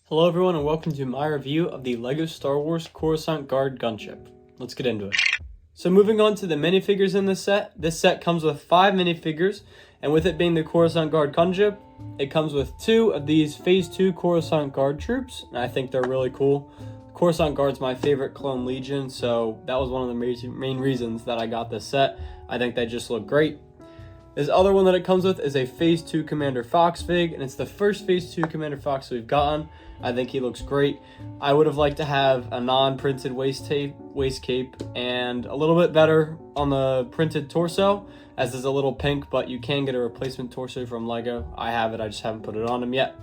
Hello everyone and welcome to my review of the LEGO Star Wars Coruscant Guard Gunship. Let's get into it. So moving on to the minifigures in this set comes with 5 minifigures, and with it being the Coruscant Guard Gunship, it comes with 2 of these Phase 2 Coruscant Guard troops, and I think they're really cool. Coruscant Guard's my favorite clone legion, so that was one of the main reasons that I got this set. I think they just look great. This other one that it comes with is a Phase 2 Commander Fox fig, and it's the first Phase 2 Commander Fox we've gotten. I think he looks great. I would have liked to have a non-printed waist cape, and a little bit better on the printed torso, as is a little pink, but you can get a replacement torso from LEGO. I have it, I just haven't put it on him yet.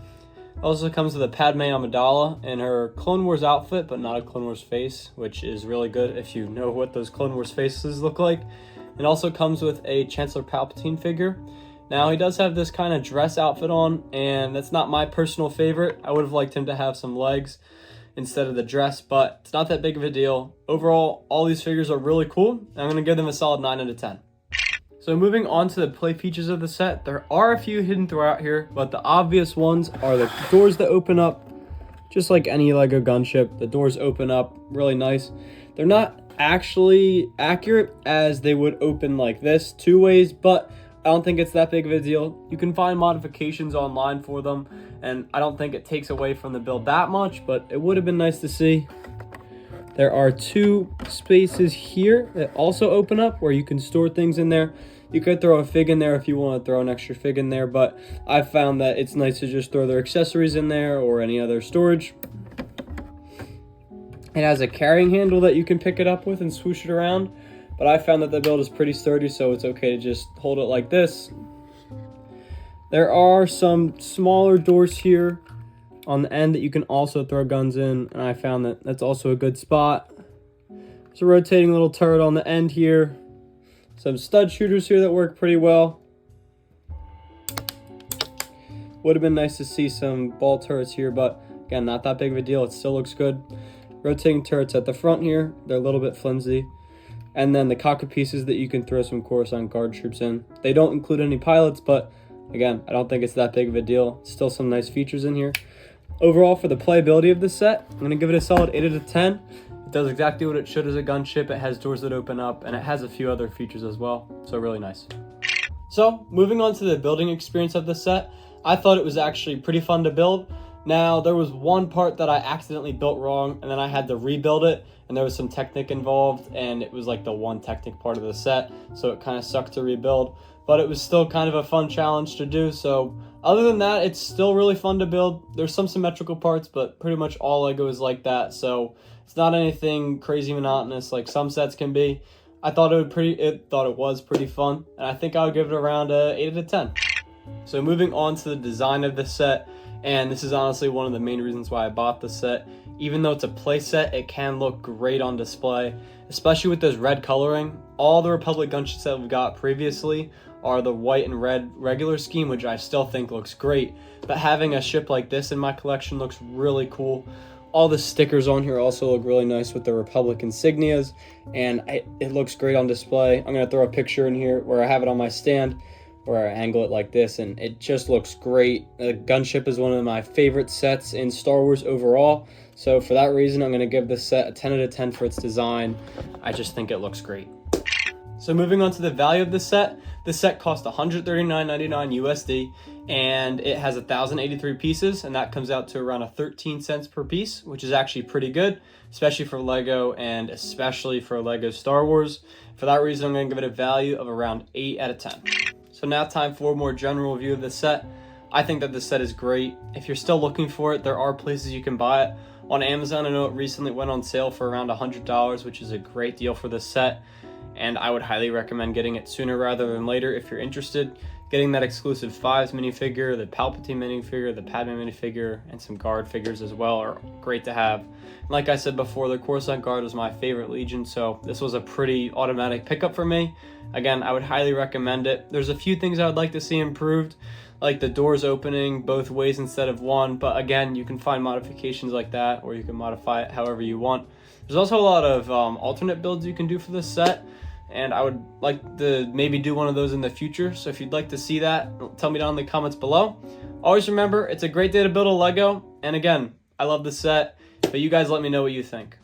It also comes with a Padme Amidala in her Clone Wars outfit, but not a Clone Wars face, which is really good if you know what those Clone Wars faces look like. It also comes with a Chancellor Palpatine figure. Now, he does have this kind of dress outfit on, and that's not my personal favorite. I would have liked him to have some legs instead of the dress, but it's not that big of a deal. Overall, all these figures are really cool. I'm going to give them a solid 9 out of 10. So moving on to the play features of the set, there are a few hidden throughout here, but the obvious ones are the doors that open up, just like any LEGO gunship. The doors open up really nice. They're not actually accurate as they would open like this 2 ways, but I don't think it's that big of a deal. You can find modifications online for them, and I don't think it takes away from the build that much, but it would have been nice to see. There are 2 spaces here that also open up where you can store things in there. You could throw a fig in there if you want to throw an extra fig in there, but I've found that it's nice to just throw their accessories in there or any other storage. It has a carrying handle that you can pick it up with and swoosh it around, but I found that the build is pretty sturdy, so it's okay to just hold it like this. There are some smaller doors here on the end that you can also throw guns in, and I found that that's also a good spot. There's a rotating little turret on the end here. Some stud shooters here that work pretty well. Would have been nice to see some ball turrets here, but again, not that big of a deal. It still looks good. Rotating turrets at the front here. They're a little bit flimsy. And then the cockpit pieces that you can throw some Coruscant Guard troops in. They don't include any pilots, but again, I don't think it's that big of a deal. Still some nice features in here. Overall, for the playability of this set, I'm going to give it a solid 8 out of 10. It does exactly what it should as a gunship. It has doors that open up, and it has a few other features as well, so really nice. So, moving on to the building experience of the set, I thought it was actually pretty fun to build. Now, there was one part that I accidentally built wrong, and then I had to rebuild it, and there was some Technic involved, and it was like the one Technic part of the set, so it kind of sucked to rebuild, but it was still kind of a fun challenge to do. So other than that, it's still really fun to build. There's some symmetrical parts, but pretty much all LEGO is like that, so it's not anything crazy monotonous like some sets can be. I thought it was pretty fun, and I think I would give it around 8 out of 10. So moving on to the design of the set, and this is honestly one of the main reasons why I bought the set. Even though it's a play set, it can look great on display, especially with this red coloring. All the Republic gunships that we've got previously are the white and red regular scheme, which I still think looks great, but having a ship like this in my collection looks really cool. All the stickers on here also look really nice with the Republic insignias, and it looks great on display. I'm going to throw a picture in here where I have it on my stand, where I angle it like this, and it just looks great. The gunship is one of my favorite sets in Star Wars overall, so for that reason I'm going to give this set a 10 out of 10 for its design. I just think it looks great. So moving on to the value of this set cost $139.99 USD, and it has 1,083 pieces, and that comes out to around 13 cents per piece, which is actually pretty good, especially for LEGO and especially for LEGO Star Wars. For that reason, I'm going to give it a value of around 8 out of 10. So now time for a more general review of the set. I think that the set is great. If you're still looking for it, there are places you can buy it. On Amazon, I know it recently went on sale for around $100, which is a great deal for this set, and I would highly recommend getting it sooner rather than later if you're interested. Getting that exclusive 5s minifigure, the Palpatine minifigure, the Padme minifigure, and some Guard figures as well are great to have. And like I said before, the Coruscant Guard was my favorite Legion, so this was a pretty automatic pickup for me. Again, I would highly recommend it. There's a few things I would like to see improved, like the doors opening both ways instead of one, but again, you can find modifications like that, or you can modify it however you want. There's also a lot of alternate builds you can do for this set, and I would like to maybe do one of those in the future. So if you'd like to see that, tell me down in the comments below. Always remember, it's a great day to build a LEGO, and again, I love the set, but you guys let me know what you think.